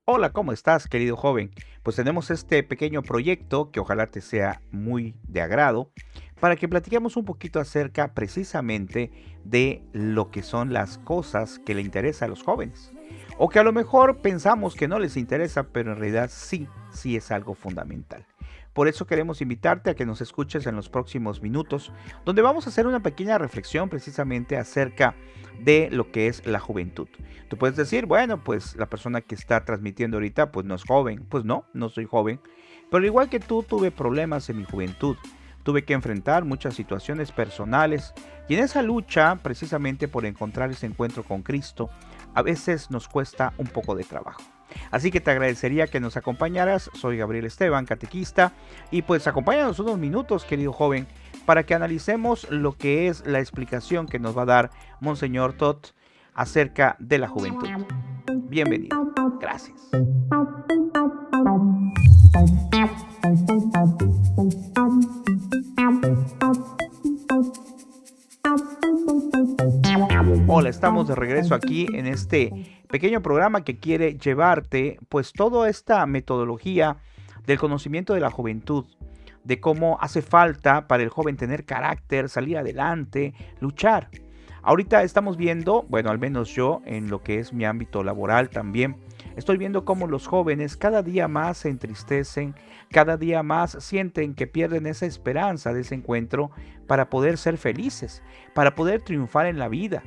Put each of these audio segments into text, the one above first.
Hola, ¿cómo estás, querido joven? Pues tenemos este pequeño proyecto que ojalá te sea muy de agrado para que platiquemos un poquito acerca precisamente de lo que son las cosas que le interesa a los jóvenes. O que a lo mejor pensamos que no les interesa, pero en realidad sí es algo fundamental. Por eso queremos invitarte a que nos escuches en los próximos minutos, donde vamos a hacer una pequeña reflexión precisamente acerca de lo que es la juventud. Tú puedes decir, bueno, pues la persona que está transmitiendo ahorita pues no es joven. Pues no soy joven. Pero igual que tú tuve problemas en mi juventud. Tuve que enfrentar muchas situaciones personales y en esa lucha, precisamente por encontrar ese encuentro con Cristo, a veces nos cuesta un poco de trabajo. Así que te agradecería que nos acompañaras. Soy Gabriel Esteban, catequista, y pues acompáñanos unos minutos, querido joven, para que analicemos lo que es la explicación que nos va a dar Monseñor Todd acerca de la juventud. Bienvenido. Gracias. Hola, estamos de regreso aquí en este pequeño programa que quiere llevarte pues toda esta metodología del conocimiento de la juventud, de cómo hace falta para el joven tener carácter, salir adelante, luchar. Ahorita estamos viendo, bueno, al menos yo en lo que es mi ámbito laboral también, estoy viendo cómo los jóvenes cada día más se entristecen, cada día más sienten que pierden esa esperanza de ese encuentro para poder ser felices, para poder triunfar en la vida.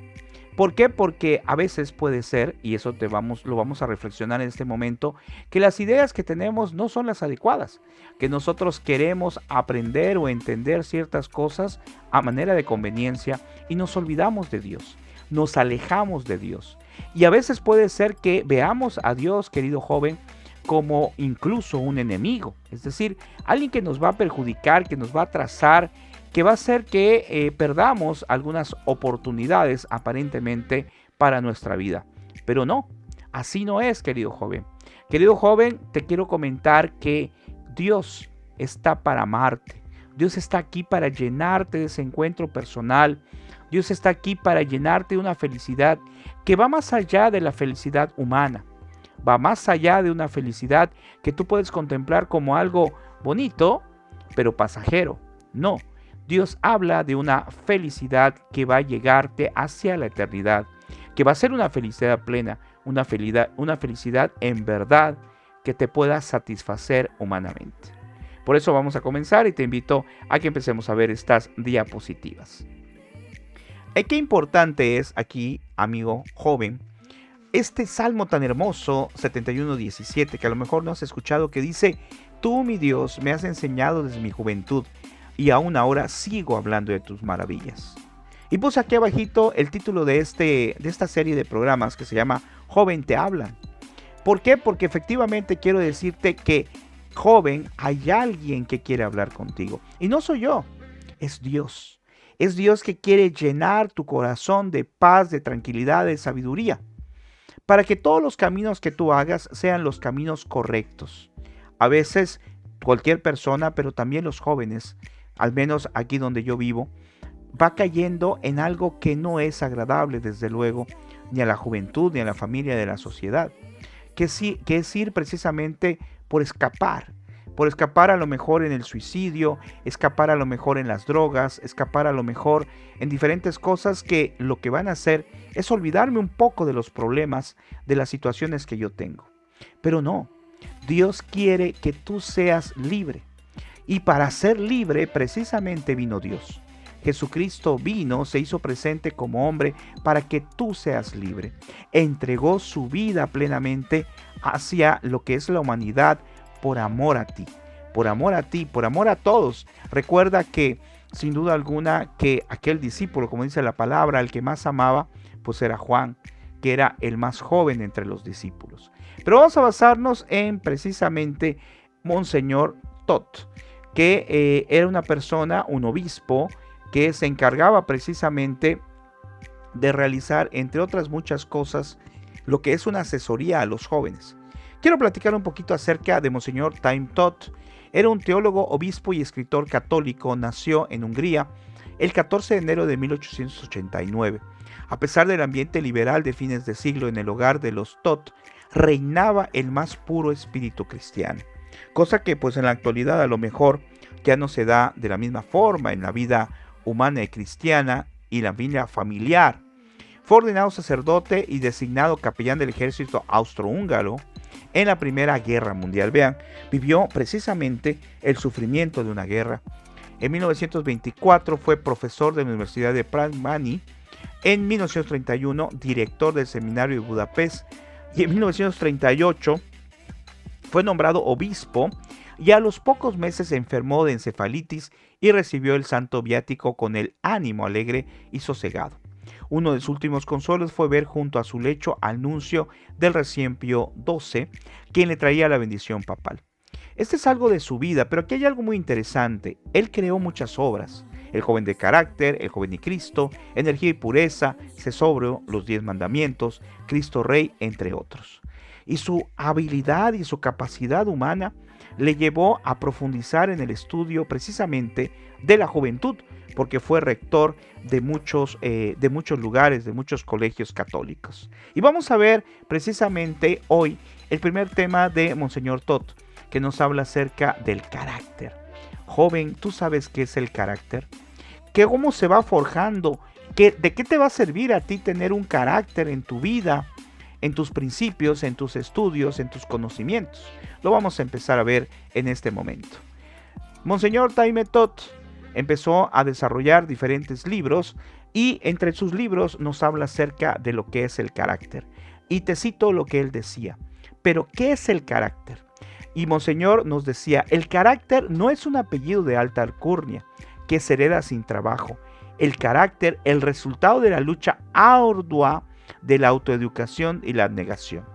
¿Por qué? Porque a veces puede ser, y eso lo vamos a reflexionar en este momento, que las ideas que tenemos no son las adecuadas, que nosotros queremos aprender o entender ciertas cosas a manera de conveniencia y nos olvidamos de Dios, nos alejamos de Dios. Y a veces puede ser que veamos a Dios, querido joven, como incluso un enemigo, es decir, alguien que nos va a perjudicar, que nos va a trazar, que va a hacer que perdamos algunas oportunidades aparentemente para nuestra vida. Pero no, así no es, querido joven. Querido joven, te quiero comentar que Dios está para amarte. Dios está aquí para llenarte de ese encuentro personal. Dios está aquí para llenarte de una felicidad que va más allá de la felicidad humana. Va más allá de una felicidad que tú puedes contemplar como algo bonito, pero pasajero. No, Dios habla de una felicidad que va a llegarte hacia la eternidad, que va a ser una felicidad plena, una felicidad en verdad que te pueda satisfacer humanamente. Por eso vamos a comenzar y te invito a que empecemos a ver estas diapositivas. Qué importante es aquí, amigo joven, este salmo tan hermoso, 71:17, que a lo mejor no has escuchado, que dice: tú, mi Dios, me has enseñado desde mi juventud, y aún ahora sigo hablando de tus maravillas. Y puse aquí abajito el título de esta serie de programas que se llama Joven te hablan. ¿Por qué? Porque efectivamente quiero decirte que, joven, hay alguien que quiere hablar contigo. Y no soy yo, es Dios. Es Dios que quiere llenar tu corazón de paz, de tranquilidad, de sabiduría, para que todos los caminos que tú hagas sean los caminos correctos. A veces cualquier persona, pero también los jóvenes, al menos aquí donde yo vivo, va cayendo en algo que no es agradable, desde luego, ni a la juventud, ni a la familia, de la sociedad, que es ir precisamente por escapar a lo mejor en el suicidio, escapar a lo mejor en las drogas, escapar a lo mejor en diferentes cosas que lo que van a hacer es olvidarme un poco de los problemas, de las situaciones que yo tengo. Pero no, Dios quiere que tú seas libre. Y para ser libre precisamente vino Dios. Jesucristo vino, se hizo presente como hombre para que tú seas libre. Entregó su vida plenamente hacia lo que es la humanidad por amor a ti. Por amor a ti, por amor a todos. Recuerda que sin duda alguna que aquel discípulo, como dice la palabra, el que más amaba, pues era Juan, que era el más joven entre los discípulos. Pero vamos a basarnos en precisamente Monseñor Todd, que era una persona, un obispo, que se encargaba precisamente de realizar, entre otras muchas cosas, lo que es una asesoría a los jóvenes. Quiero platicar un poquito acerca de Monseñor Time Todd. Era un teólogo, obispo y escritor católico. Nació en Hungría el 14 de enero de 1889. A pesar del ambiente liberal de fines de siglo en el hogar de los Todd, reinaba el más puro espíritu cristiano. Cosa que pues en la actualidad a lo mejor ya no se da de la misma forma en la vida humana y cristiana y la vida familiar. Fue ordenado sacerdote y designado capellán del ejército austrohúngaro en la Primera Guerra Mundial. Vean, vivió precisamente el sufrimiento de una guerra. En 1924 fue profesor de la Universidad de Pázmány. En 1931 director del seminario de Budapest. Y en 1938 fue nombrado obispo y a los pocos meses se enfermó de encefalitis y recibió el santo viático con el ánimo alegre y sosegado. Uno de sus últimos consuelos fue ver junto a su lecho al nuncio del recién Pío XII, quien le traía la bendición papal. Este es algo de su vida, pero aquí hay algo muy interesante. Él creó muchas obras. El joven de carácter, el joven y Cristo, Energía y pureza, Sé sobrio, Los 10 mandamientos, Cristo Rey, entre otros. Y su habilidad y su capacidad humana le llevó a profundizar en el estudio precisamente de la juventud, porque fue rector de muchos lugares, de muchos colegios católicos. Y vamos a ver precisamente hoy el primer tema de Monseñor Tot, que nos habla acerca del carácter. Joven, ¿tú sabes qué es el carácter? ¿Cómo se va forjando? ¿De qué te va a servir a ti tener un carácter en tu vida, en tus principios, en tus estudios, en tus conocimientos? Lo vamos a empezar a ver en este momento. Monseñor Jaime Tot empezó a desarrollar diferentes libros y entre sus libros nos habla acerca de lo que es el carácter. Y te cito lo que él decía. Pero, ¿qué es el carácter? Y Monseñor nos decía, el carácter no es un apellido de alta alcurnia que se hereda sin trabajo. El carácter, el resultado de la lucha ardua de la autoeducación y la abnegación.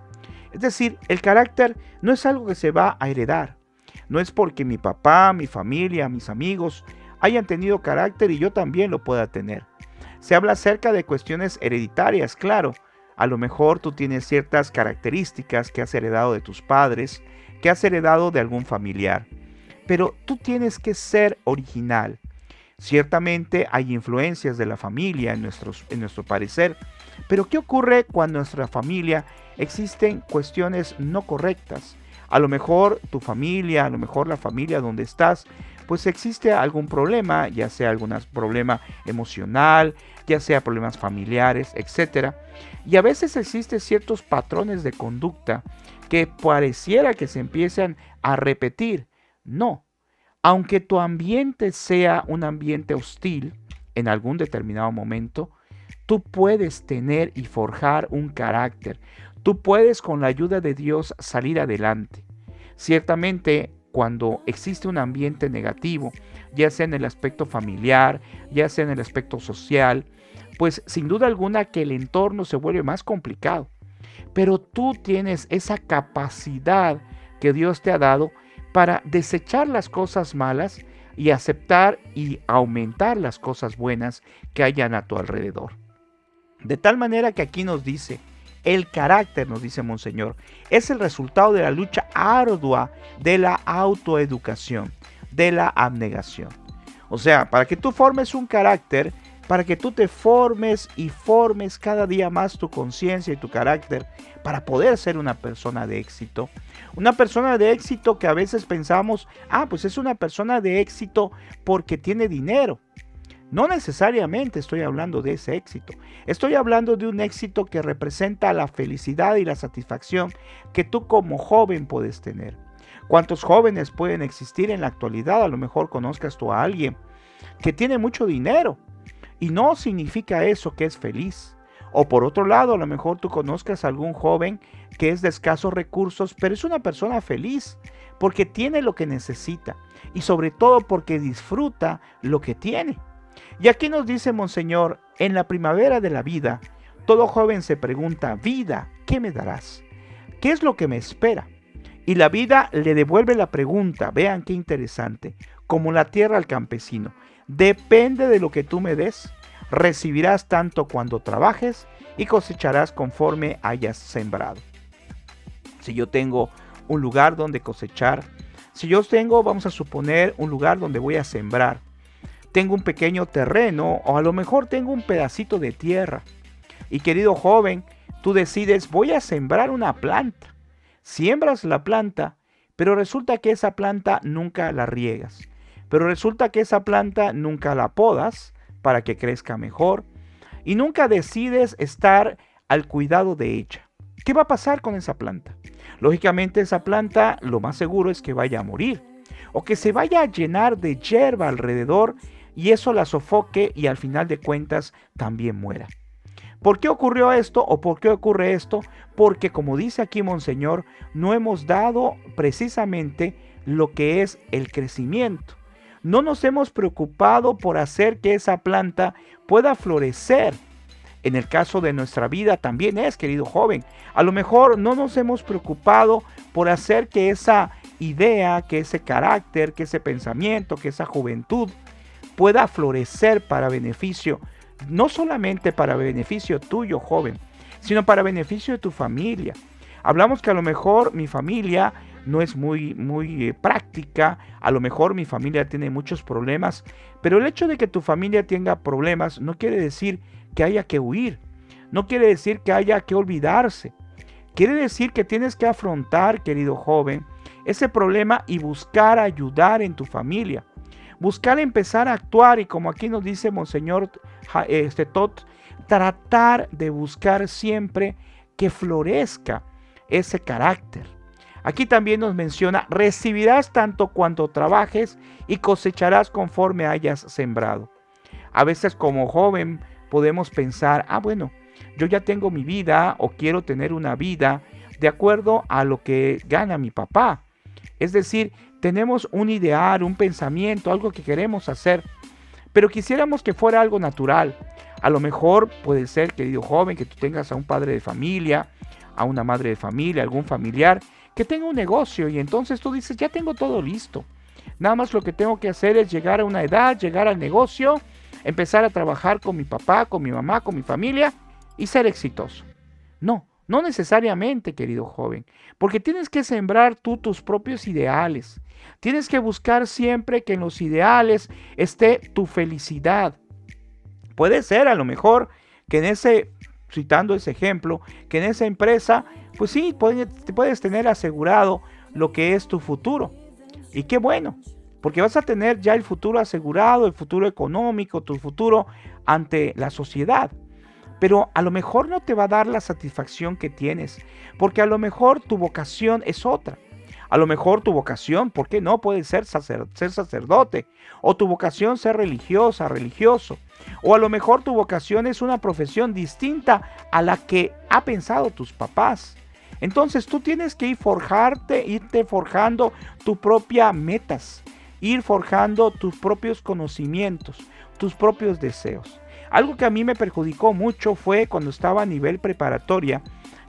Es decir, el carácter no es algo que se va a heredar. No es porque mi papá, mi familia, mis amigos hayan tenido carácter y yo también lo pueda tener. Se habla acerca de cuestiones hereditarias, claro. A lo mejor tú tienes ciertas características que has heredado de tus padres, que has heredado de algún familiar. Pero tú tienes que ser original. Ciertamente hay influencias de la familia en nuestro parecer, pero ¿qué ocurre cuando en nuestra familia existen cuestiones no correctas? A lo mejor tu familia, a lo mejor la familia donde estás, pues existe algún problema, ya sea algún problema emocional, ya sea problemas familiares, etc. Y a veces existen ciertos patrones de conducta que pareciera que se empiezan a repetir. No. Aunque tu ambiente sea un ambiente hostil en algún determinado momento, tú puedes tener y forjar un carácter. Tú puedes con la ayuda de Dios salir adelante. Ciertamente, cuando existe un ambiente negativo, ya sea en el aspecto familiar, ya sea en el aspecto social, pues sin duda alguna que el entorno se vuelve más complicado. Pero tú tienes esa capacidad que Dios te ha dado para desechar las cosas malas y aceptar y aumentar las cosas buenas que hayan a tu alrededor. De tal manera que aquí nos dice, el carácter, nos dice Monseñor, es el resultado de la lucha ardua de la autoeducación, de la abnegación. O sea, para que tú formes un carácter, para que tú te formes y formes cada día más tu conciencia y tu carácter para poder ser una persona de éxito. Una persona de éxito que a veces pensamos, pues es una persona de éxito porque tiene dinero. No necesariamente estoy hablando de ese éxito. Estoy hablando de un éxito que representa la felicidad y la satisfacción que tú como joven puedes tener. ¿Cuántos jóvenes pueden existir en la actualidad? A lo mejor conozcas tú a alguien que tiene mucho dinero. Y no significa eso que es feliz. O por otro lado, a lo mejor tú conozcas a algún joven que es de escasos recursos, pero es una persona feliz porque tiene lo que necesita y sobre todo porque disfruta lo que tiene. Y aquí nos dice Monseñor, en la primavera de la vida, todo joven se pregunta, vida, ¿qué me darás? ¿Qué es lo que me espera? Y la vida le devuelve la pregunta, vean qué interesante, como la tierra al campesino. Depende de lo que tú me des, recibirás tanto cuando trabajes y cosecharás conforme hayas sembrado. Si yo tengo un lugar donde cosechar, si yo tengo, vamos a suponer, un lugar donde voy a sembrar, tengo un pequeño terreno o a lo mejor tengo un pedacito de tierra. Y querido joven, tú decides, voy a sembrar una planta. Siembras la planta, pero resulta que esa planta nunca la riegas. Pero resulta que esa planta nunca la podas para que crezca mejor. Y nunca decides estar al cuidado de ella. ¿Qué va a pasar con esa planta? Lógicamente esa planta lo más seguro es que vaya a morir. O que se vaya a llenar de hierba alrededor y eso la sofoque y al final de cuentas también muera. ¿Por qué ocurrió esto o por qué ocurre esto? Porque como dice aquí Monseñor, no hemos dado precisamente lo que es el crecimiento. No nos hemos preocupado por hacer que esa planta pueda florecer. En el caso de nuestra vida también es, querido joven. A lo mejor no nos hemos preocupado por hacer que esa idea, que ese carácter, que ese pensamiento, que esa juventud pueda florecer para beneficio, no solamente para beneficio tuyo, joven, sino para beneficio de tu familia. Hablamos que a lo mejor mi familia no es muy práctica, a lo mejor mi familia tiene muchos problemas, pero el hecho de que tu familia tenga problemas no quiere decir que haya que huir, no quiere decir que haya que olvidarse. Quiere decir que tienes que afrontar, querido joven, ese problema y buscar ayudar en tu familia. Buscar empezar a actuar y como aquí nos dice Monseñor Tot, tratar de buscar siempre que florezca ese carácter. Aquí también nos menciona, recibirás tanto cuanto trabajes y cosecharás conforme hayas sembrado. A veces como joven podemos pensar, bueno, yo ya tengo mi vida o quiero tener una vida de acuerdo a lo que gana mi papá. Es decir, tenemos un ideal, un pensamiento, algo que queremos hacer, pero quisiéramos que fuera algo natural. A lo mejor puede ser, querido joven, que tú tengas a un padre de familia, a una madre de familia, algún familiar que tenga un negocio y entonces tú dices, ya tengo todo listo. Nada más lo que tengo que hacer es llegar a una edad, llegar al negocio, empezar a trabajar con mi papá, con mi mamá, con mi familia y ser exitoso. No necesariamente, querido joven, porque tienes que sembrar tú tus propios ideales. Tienes que buscar siempre que en los ideales esté tu felicidad. Puede ser a lo mejor que citando ese ejemplo, que en esa empresa, pues sí, puedes tener asegurado lo que es tu futuro. Y qué bueno, porque vas a tener ya el futuro asegurado, el futuro económico, tu futuro ante la sociedad. Pero a lo mejor no te va a dar la satisfacción que tienes, porque a lo mejor tu vocación es otra. A lo mejor tu vocación, ¿por qué no? Puede ser ser sacerdote, o tu vocación ser religiosa, religioso, o a lo mejor tu vocación es una profesión distinta a la que ha pensado tus papás. Entonces tú tienes que irte forjando tus propias metas, ir forjando tus propios conocimientos, tus propios deseos. Algo que a mí me perjudicó mucho fue cuando estaba a nivel preparatoria,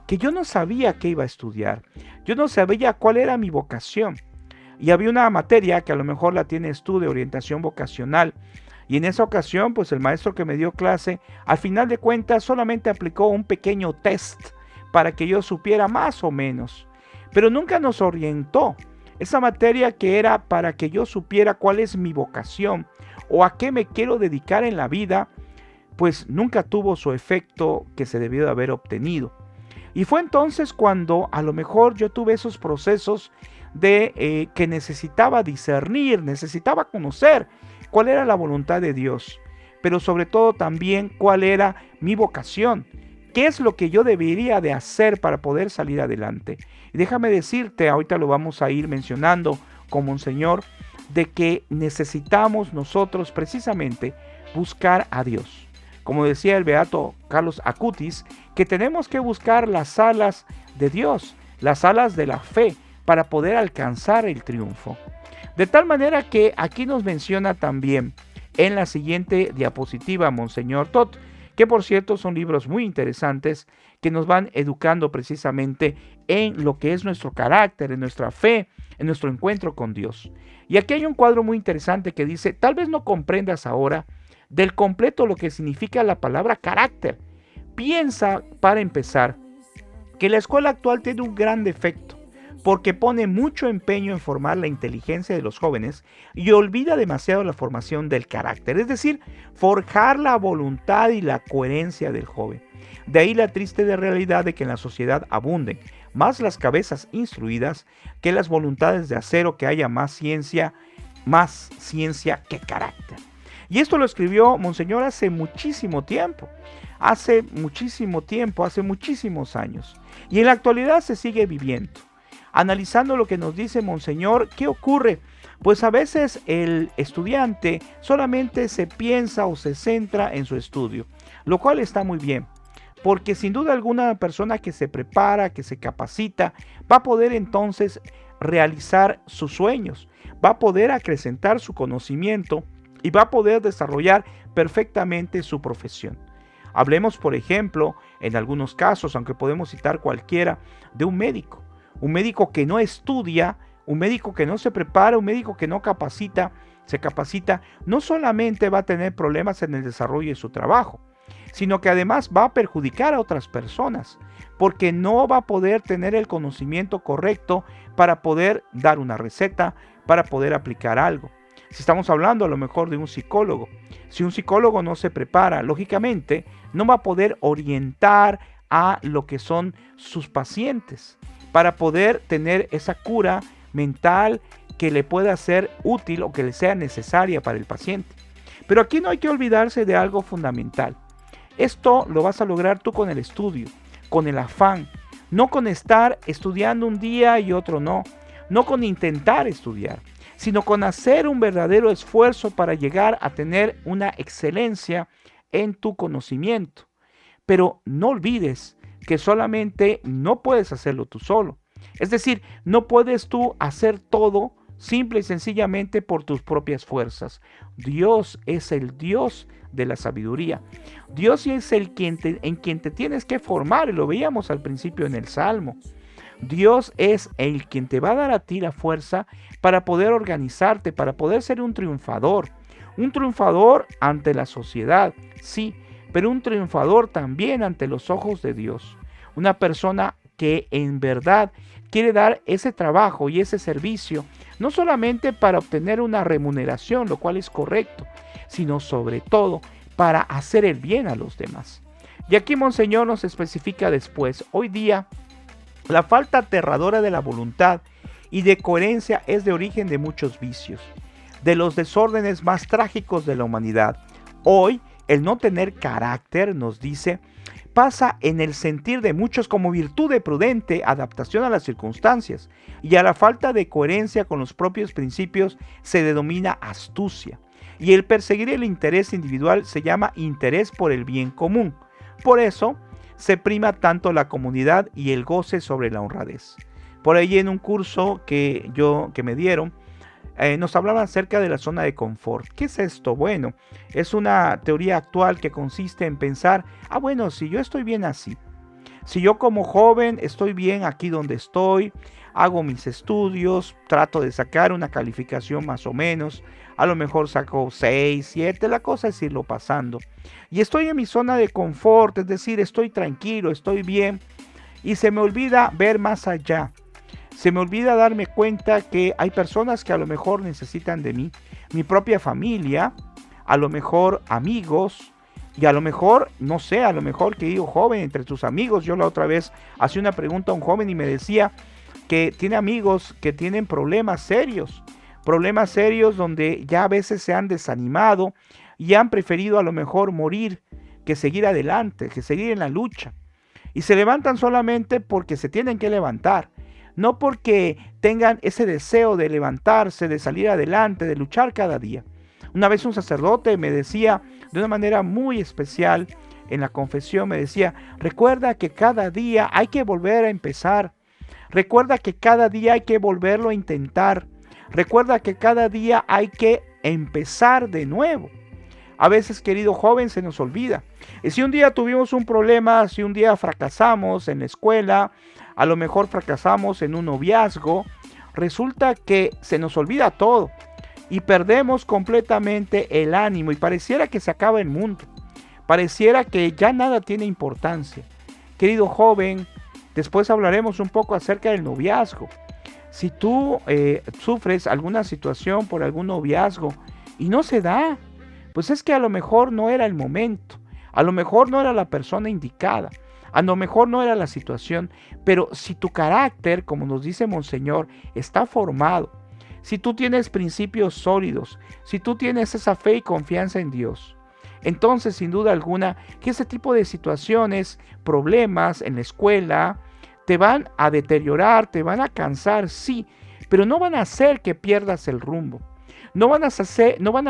que yo no sabía qué iba a estudiar. Yo no sabía cuál era mi vocación. Y había una materia que a lo mejor la tienes tú de orientación vocacional. Y en esa ocasión, pues el maestro que me dio clase, al final de cuentas solamente aplicó un pequeño test para que yo supiera más o menos. Pero nunca nos orientó. Esa materia que era para que yo supiera cuál es mi vocación o a qué me quiero dedicar en la vida, pues nunca tuvo su efecto que se debió de haber obtenido. Y fue entonces cuando a lo mejor yo tuve esos procesos de que necesitaba discernir, necesitaba conocer cuál era la voluntad de Dios, pero sobre todo también cuál era mi vocación, qué es lo que yo debería de hacer para poder salir adelante. Y déjame decirte, ahorita lo vamos a ir mencionando con Monseñor, de que necesitamos nosotros precisamente buscar a Dios. Como decía el beato Carlos Acutis, que tenemos que buscar las alas de Dios, las alas de la fe, para poder alcanzar el triunfo. De tal manera que aquí nos menciona también en la siguiente diapositiva Monseñor Tot, que por cierto son libros muy interesantes que nos van educando precisamente en lo que es nuestro carácter, en nuestra fe, en nuestro encuentro con Dios. Y aquí hay un cuadro muy interesante que dice, tal vez no comprendas ahora del completo lo que significa la palabra carácter. Piensa, para empezar, que la escuela actual tiene un gran defecto, porque pone mucho empeño en formar la inteligencia de los jóvenes y olvida demasiado la formación del carácter, es decir, forjar la voluntad y la coherencia del joven. De ahí la triste realidad de que en la sociedad abunden más las cabezas instruidas que las voluntades de acero, que haya más ciencia que carácter. Y esto lo escribió Monseñor hace muchísimo tiempo, hace muchísimos años. Y en la actualidad se sigue viviendo. Analizando lo que nos dice Monseñor, ¿qué ocurre? Pues a veces el estudiante solamente se piensa o se centra en su estudio, lo cual está muy bien, porque sin duda alguna persona que se prepara, que se capacita, va a poder entonces realizar sus sueños, va a poder acrecentar su conocimiento y va a poder desarrollar perfectamente su profesión. Hablemos, por ejemplo, en algunos casos, aunque podemos citar cualquiera, de un médico que no estudia, un médico que no se prepara, un médico que no se capacita, no solamente va a tener problemas en el desarrollo de su trabajo, sino que además va a perjudicar a otras personas, porque no va a poder tener el conocimiento correcto para poder dar una receta, para poder aplicar algo. Si estamos hablando a lo mejor de un psicólogo, si un psicólogo no se prepara, lógicamente no va a poder orientar a lo que son sus pacientes para poder tener esa cura mental que le pueda ser útil o que le sea necesaria para el paciente. Pero aquí no hay que olvidarse de algo fundamental. Esto lo vas a lograr tú con el estudio, con el afán, no con estar estudiando un día y otro no con intentar estudiar, sino con hacer un verdadero esfuerzo para llegar a tener una excelencia en tu conocimiento. Pero no olvides que solamente no puedes hacerlo tú solo. Es decir, no puedes tú hacer todo simple y sencillamente por tus propias fuerzas. Dios es el Dios de la sabiduría. Dios es en quien te tienes que formar, y lo veíamos al principio en el Salmo. Dios es el quien te va a dar a ti la fuerza para poder organizarte, para poder ser un triunfador ante la sociedad, sí, pero un triunfador también ante los ojos de Dios. Una persona que en verdad quiere dar ese trabajo y ese servicio, no solamente para obtener una remuneración, lo cual es correcto, sino sobre todo para hacer el bien a los demás. Y aquí Monseñor nos especifica después, hoy día, la falta aterradora de la voluntad y de coherencia es de origen de muchos vicios, de los desórdenes más trágicos de la humanidad. Hoy, el no tener carácter, nos dice, pasa en el sentir de muchos como virtud de prudente adaptación a las circunstancias, y a la falta de coherencia con los propios principios se denomina astucia, y el perseguir el interés individual se llama interés por el bien común. Por eso, se prima tanto la comunidad y el goce sobre la honradez. Por ahí en un curso que me dieron, nos hablaban acerca de la zona de confort. ¿Qué es esto? Bueno, es una teoría actual que consiste en pensar, bueno, si yo estoy bien así, si yo como joven estoy bien aquí donde estoy, hago mis estudios, trato de sacar una calificación más o menos, a lo mejor saco 6, 7, la cosa es irlo pasando. Y estoy en mi zona de confort, es decir, estoy tranquilo, estoy bien, y se me olvida ver más allá. Se me olvida darme cuenta que hay personas que a lo mejor necesitan de mí, mi propia familia, a lo mejor amigos, y a lo mejor, no sé, a lo mejor querido joven, entre tus amigos. Yo la otra vez hacía una pregunta a un joven y me decía que tiene amigos que tienen problemas serios donde ya a veces se han desanimado y han preferido a lo mejor morir que seguir adelante, que seguir en la lucha. Y se levantan solamente porque se tienen que levantar, no porque tengan ese deseo de levantarse, de salir adelante, de luchar cada día. Una vez un sacerdote me decía de una manera muy especial en la confesión, me decía, recuerda que cada día hay que volver a empezar. Recuerda que cada día hay que volverlo a intentar. Recuerda que cada día hay que empezar de nuevo. A veces, querido joven, se nos olvida. Y si un día tuvimos un problema, si un día fracasamos en la escuela, a lo mejor fracasamos en un noviazgo, resulta que se nos olvida todo y perdemos completamente el ánimo y pareciera que se acaba el mundo. Pareciera que ya nada tiene importancia. Querido joven, después hablaremos un poco acerca del noviazgo. Si tú sufres alguna situación por algún noviazgo y no se da, pues es que a lo mejor no era el momento, a lo mejor no era la persona indicada, a lo mejor no era la situación, pero si tu carácter, como nos dice Monseñor, está formado, si tú tienes principios sólidos, si tú tienes esa fe y confianza en Dios, entonces sin duda alguna que ese tipo de situaciones, problemas en la escuela, te van a deteriorar, te van a cansar, sí, pero no van a hacer que pierdas el rumbo. No van a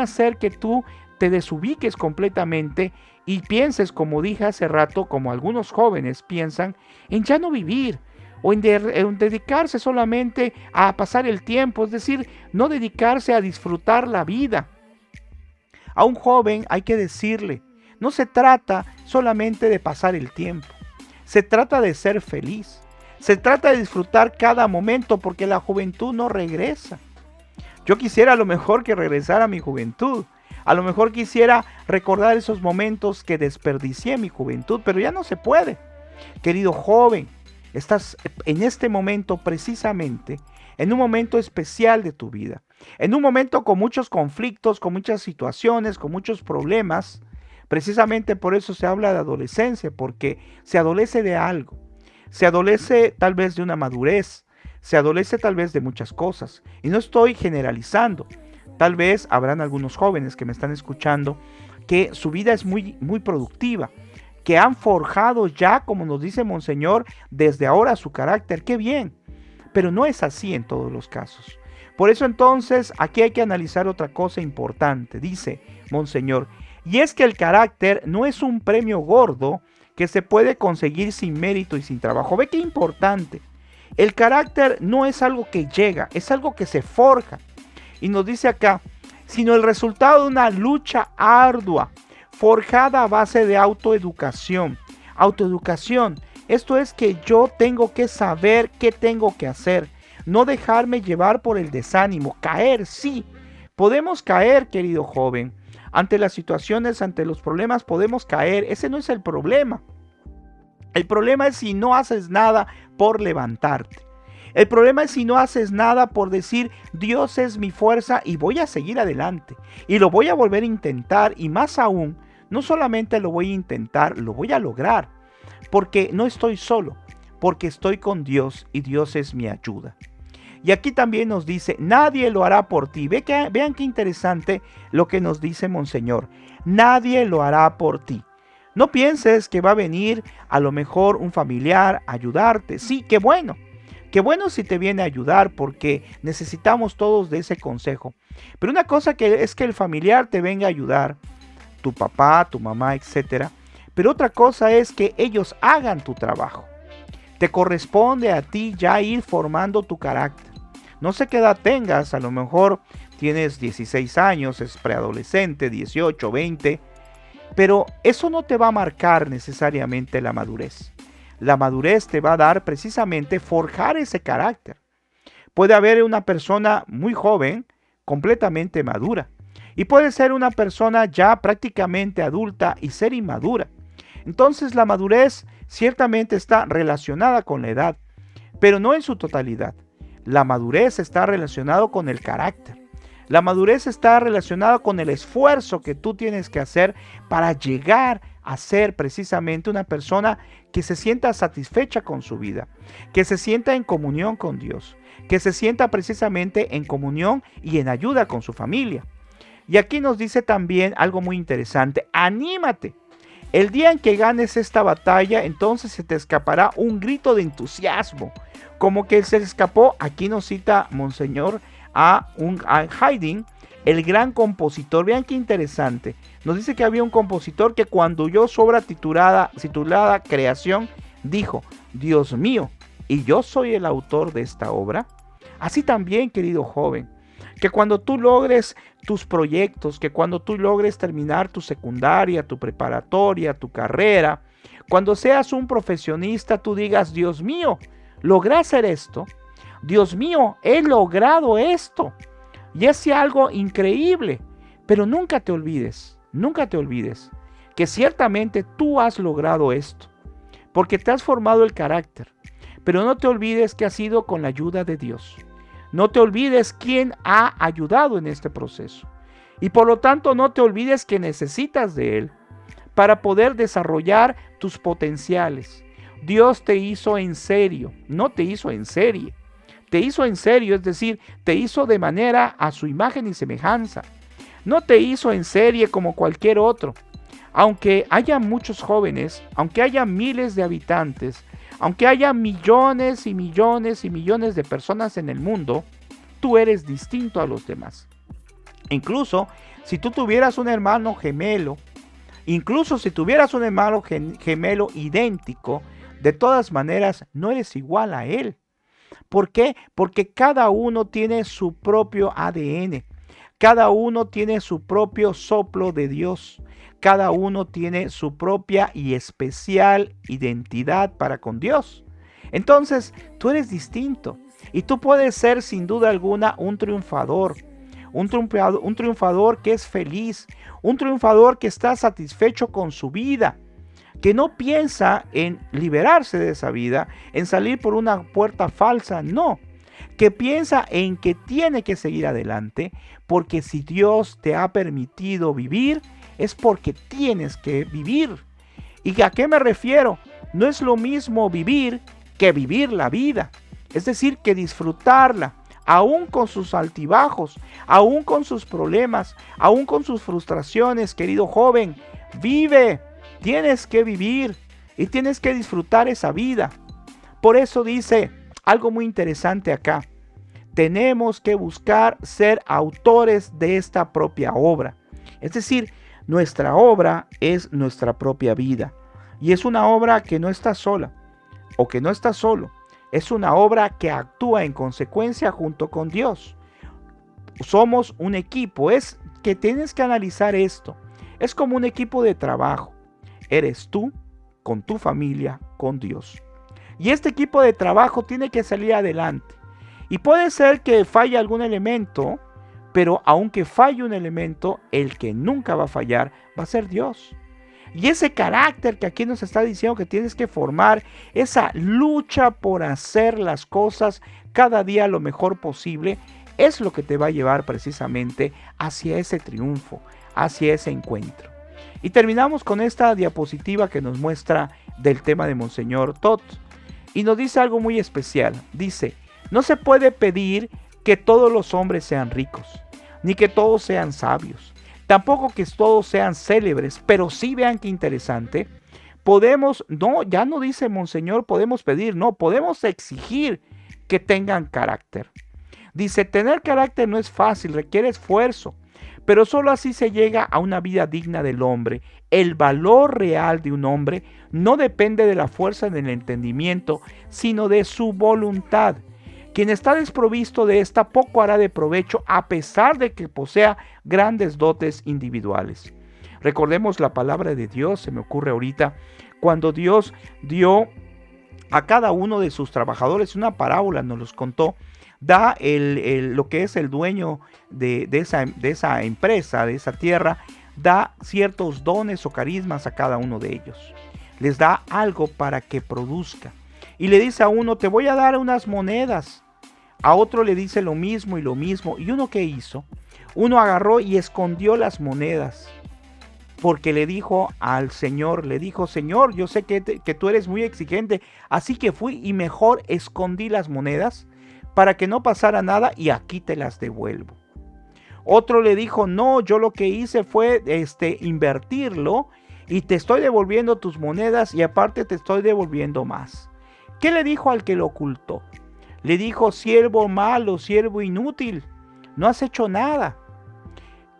hacer que tú te desubiques completamente y pienses, como dije hace rato, como algunos jóvenes piensan, en ya no vivir o en dedicarse solamente a pasar el tiempo, es decir, no dedicarse a disfrutar la vida. A un joven hay que decirle, no se trata solamente de pasar el tiempo, se trata de ser feliz, se trata de disfrutar cada momento porque la juventud no regresa. Yo quisiera a lo mejor que regresara mi juventud, a lo mejor quisiera recordar esos momentos que desperdicié en mi juventud, pero ya no se puede. Querido joven, estás en este momento precisamente, en un momento especial de tu vida, en un momento con muchos conflictos, con muchas situaciones, con muchos problemas. Precisamente por eso se habla de adolescencia, porque se adolece de algo, se adolece tal vez de una madurez, se adolece tal vez de muchas cosas. Y no estoy generalizando, tal vez habrán algunos jóvenes que me están escuchando que su vida es muy productiva, que han forjado ya, como nos dice Monseñor, desde ahora su carácter. ¡Qué bien! Pero no es así en todos los casos. Por eso entonces aquí hay que analizar otra cosa importante, dice Monseñor, y es que el carácter no es un premio gordo que se puede conseguir sin mérito y sin trabajo. Ve qué importante. El carácter no es algo que llega, es algo que se forja. Y nos dice acá, sino el resultado de una lucha ardua, forjada a base de autoeducación. Autoeducación, esto es que yo tengo que saber qué tengo que hacer, no dejarme llevar por el desánimo, caer, sí, podemos caer, querido joven, ante las situaciones, ante los problemas podemos caer, ese no es el problema. El problema es si no haces nada por levantarte. El problema es si no haces nada por decir, Dios es mi fuerza y voy a seguir adelante. Y lo voy a volver a intentar y más aún, no solamente lo voy a intentar, lo voy a lograr. Porque no estoy solo, porque estoy con Dios y Dios es mi ayuda. Y aquí también nos dice, nadie lo hará por ti. Vean qué interesante lo que nos dice Monseñor. Nadie lo hará por ti. No pienses que va a venir a lo mejor un familiar a ayudarte. Sí, qué bueno. Qué bueno si te viene a ayudar porque necesitamos todos de ese consejo. Pero una cosa que es que el familiar te venga a ayudar, tu papá, tu mamá, etcétera. Pero otra cosa es que ellos hagan tu trabajo. Te corresponde a ti ya ir formando tu carácter. No sé qué edad tengas, a lo mejor tienes 16 años, es preadolescente, 18, 20, pero eso no te va a marcar necesariamente la madurez. La madurez te va a dar precisamente forjar ese carácter. Puede haber una persona muy joven, completamente madura, y puede ser una persona ya prácticamente adulta y ser inmadura. Entonces la madurez ciertamente está relacionada con la edad, pero no en su totalidad. La madurez está relacionada con el carácter. La madurez está relacionada con el esfuerzo que tú tienes que hacer para llegar a ser precisamente una persona que se sienta satisfecha con su vida, que se sienta en comunión con Dios, que se sienta precisamente en comunión y en ayuda con su familia. Y aquí nos dice también algo muy interesante, anímate. El día en que ganes esta batalla, entonces se te escapará un grito de entusiasmo, como que se escapó, aquí nos cita Monseñor, a Haydn, el gran compositor. Vean qué interesante. Nos dice que había un compositor que cuando oyó su obra titulada Creación, dijo, Dios mío, ¿y yo soy el autor de esta obra? Así también, querido joven, que cuando tú logres tus proyectos, que cuando tú logres terminar tu secundaria, tu preparatoria, tu carrera, cuando seas un profesionista, tú digas, Dios mío, logré hacer esto. Dios mío, he logrado esto. Y es algo increíble. Pero nunca te olvides que ciertamente tú has logrado esto, porque te has formado el carácter. Pero no te olvides que ha sido con la ayuda de Dios, No te olvides quién ha ayudado en este proceso. Y por lo tanto no te olvides que necesitas de Él para poder desarrollar tus potenciales. Dios te hizo en serio, no te hizo en serie. Te hizo en serio, es decir, te hizo de manera a su imagen y semejanza. No te hizo en serie como cualquier otro. Aunque haya muchos jóvenes, aunque haya miles de habitantes, aunque haya millones y millones y millones de personas en el mundo, tú eres distinto a los demás. Incluso si tú tuvieras un hermano gemelo, incluso si tuvieras un hermano gemelo idéntico, de todas maneras no eres igual a él. ¿Por qué? Porque cada uno tiene su propio ADN. Cada uno tiene su propio soplo de Dios. Cada uno tiene su propia y especial identidad para con Dios. Entonces, tú eres distinto. Y tú puedes ser sin duda alguna un triunfador. Un triunfador que es feliz. Un triunfador que está satisfecho con su vida. Que no piensa en liberarse de esa vida, en salir por una puerta falsa, no. Que piensa en que tiene que seguir adelante, porque si Dios te ha permitido vivir, es porque tienes que vivir. ¿Y a qué me refiero? No es lo mismo vivir que vivir la vida. Es decir, que disfrutarla, aún con sus altibajos, aún con sus problemas, aún con sus frustraciones, querido joven. Vive. Tienes que vivir y tienes que disfrutar esa vida. Por eso dice algo muy interesante acá. Tenemos que buscar ser autores de esta propia obra. Es decir, nuestra obra es nuestra propia vida. Y es una obra que no está sola o que no está solo. Es una obra que actúa en consecuencia junto con Dios. Somos un equipo. Es que tienes que analizar esto. Es como un equipo de trabajo. Eres tú, con tu familia, con Dios. Y este equipo de trabajo tiene que salir adelante. Y puede ser que falle algún elemento, pero aunque falle un elemento, el que nunca va a fallar va a ser Dios. Y ese carácter que aquí nos está diciendo que tienes que formar, esa lucha por hacer las cosas cada día lo mejor posible, es lo que te va a llevar precisamente hacia ese triunfo, hacia ese encuentro. Y terminamos con esta diapositiva que nos muestra del tema de Monseñor Tot. Y nos dice algo muy especial. Dice, no se puede pedir que todos los hombres sean ricos, ni que todos sean sabios, tampoco que todos sean célebres, pero sí vean qué interesante. Podemos, no, ya no dice Monseñor, podemos pedir, no, podemos exigir que tengan carácter. Dice, tener carácter no es fácil, requiere esfuerzo. Pero solo así se llega a una vida digna del hombre. El valor real de un hombre no depende de la fuerza del entendimiento, sino de su voluntad. Quien está desprovisto de esta poco hará de provecho a pesar de que posea grandes dotes individuales. Recordemos la palabra de Dios, se me ocurre ahorita, cuando Dios dio a cada uno de sus trabajadores una parábola, nos los contó. Da lo que es el dueño de esa empresa, de esa tierra, da ciertos dones o carismas a cada uno de ellos. Les da algo para que produzca. Y le dice a uno, te voy a dar unas monedas. A otro le dice lo mismo y lo mismo. ¿Y uno qué hizo? Uno agarró y escondió las monedas. Porque le dijo al Señor, Señor, yo sé que tú eres muy exigente. Así que fui y mejor escondí las monedas para que no pasara nada y aquí te las devuelvo. Otro le dijo, no, yo lo que hice fue invertirlo y te estoy devolviendo tus monedas y aparte te estoy devolviendo más. ¿Qué le dijo al que lo ocultó? Le dijo, siervo malo, siervo inútil, no has hecho nada.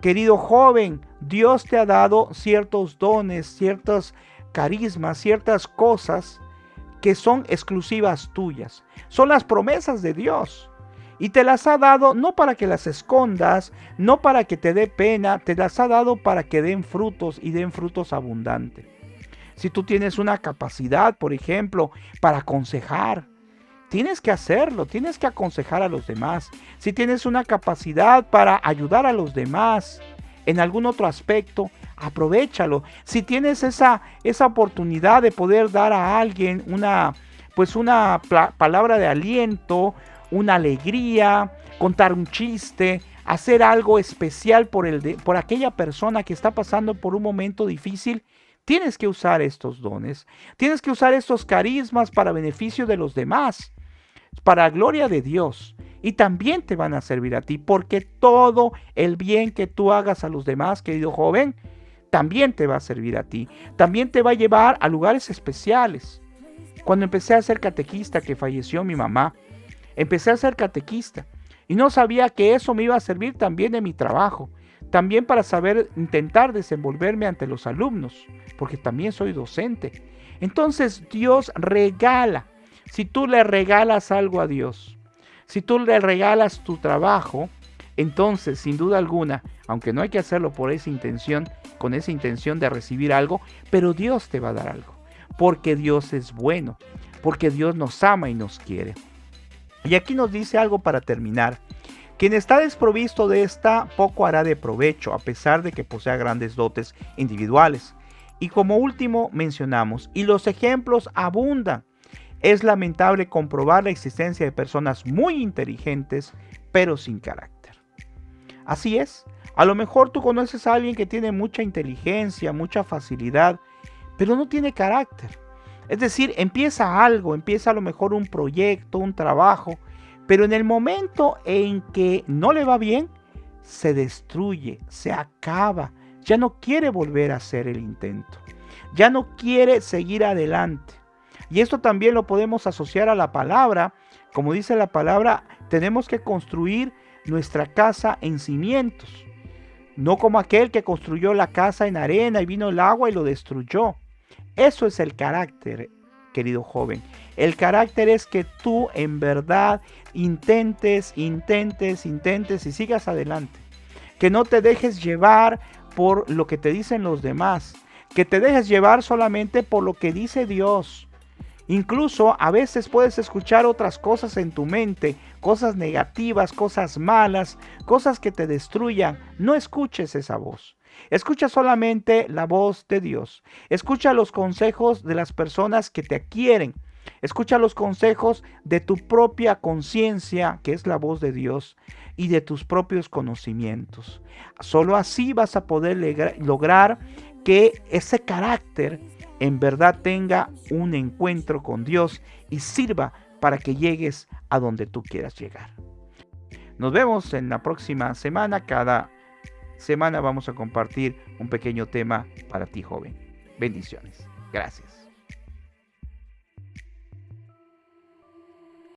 Querido joven, Dios te ha dado ciertos dones, ciertos carismas, ciertas cosas que son exclusivas tuyas. Son las promesas de Dios. Y te las ha dado no para que las escondas, no para que te dé pena, te las ha dado para que den frutos y den frutos abundantes. Si tú tienes una capacidad, por ejemplo, para aconsejar, tienes que hacerlo, tienes que aconsejar a los demás. Si tienes una capacidad para ayudar a los demás en algún otro aspecto, aprovéchalo. Si tienes esa oportunidad de poder dar a alguien una palabra de aliento, una alegría, contar un chiste, hacer algo especial por aquella persona que está pasando por un momento difícil. Tienes que usar estos dones, tienes que usar estos carismas para beneficio de los demás, para gloria de Dios. Y también te van a servir a ti, porque todo el bien que tú hagas a los demás, querido joven, también te va a servir a ti. También te va a llevar a lugares especiales. Cuando empecé a ser catequista, que falleció mi mamá, empecé a ser catequista y no sabía que eso me iba a servir también en mi trabajo, también para saber intentar desenvolverme ante los alumnos, porque también soy docente. Entonces Dios regala. Si tú le regalas algo a Dios, si tú le regalas tu trabajo, entonces sin duda alguna, aunque no hay que hacerlo por esa intención, con esa intención de recibir algo, pero Dios te va a dar algo, porque Dios es bueno, porque Dios nos ama y nos quiere. Y aquí nos dice algo para terminar. Quien está desprovisto de esta, poco hará de provecho, a pesar de que posea grandes dotes individuales. Y como último mencionamos, y los ejemplos abundan. Es lamentable comprobar la existencia de personas muy inteligentes, pero sin carácter. Así es, a lo mejor tú conoces a alguien que tiene mucha inteligencia, mucha facilidad, pero no tiene carácter. Es decir, empieza algo, empieza a lo mejor un proyecto, un trabajo, pero en el momento en que no le va bien, se destruye, se acaba, ya no quiere volver a hacer el intento, ya no quiere seguir adelante. Y esto también lo podemos asociar a la palabra. Como dice la palabra, tenemos que construir nuestra casa en cimientos, no como aquel que construyó la casa en arena y vino el agua y lo destruyó. Eso es el carácter, querido joven. El carácter es que tú en verdad intentes y sigas adelante. Que no te dejes llevar por lo que te dicen los demás. Que te dejes llevar solamente por lo que dice Dios. Incluso a veces puedes escuchar otras cosas en tu mente, cosas negativas, cosas malas, cosas que te destruyan. No escuches esa voz. Escucha solamente la voz de Dios. Escucha los consejos de las personas que te quieren. Escucha los consejos de tu propia conciencia, que es la voz de Dios, y de tus propios conocimientos. Solo así vas a poder lograr que ese carácter en verdad tenga un encuentro con Dios y sirva para que llegues a donde tú quieras llegar. Nos vemos en la próxima semana. Cada semana vamos a compartir un pequeño tema para ti, joven. Bendiciones. Gracias.